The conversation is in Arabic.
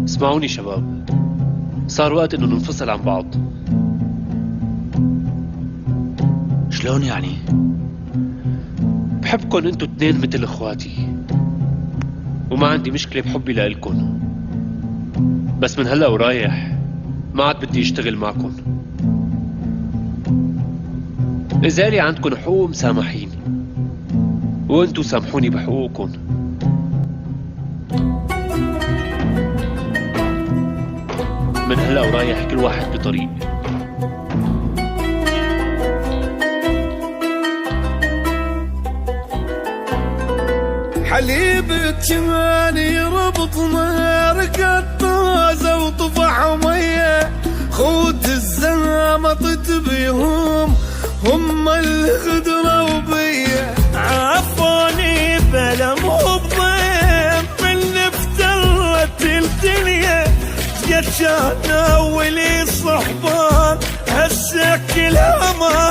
اسمعوني شباب، صار وقت انه ننفصل عن بعض. شلون يعني؟ بحبكن انتو اتنين مثل اخواتي، وما عندي مشكلة بحبي لإلكن، بس من هلأ ورايح ما عاد بدي اشتغل معكن. إذا لي عندكن حقوق مسامحين، وانتو سامحوني بحقوقكن. من هلأ ورايح كل واحد بطريق. حليب كمان يربطنا ركض طازة وطفح مية، خوت الزلمة بيهم هم الخضرة وبية. عفوني بلا مو بضيم من افترت الدنيا، قد كان اولي صحبان هسه كلها ما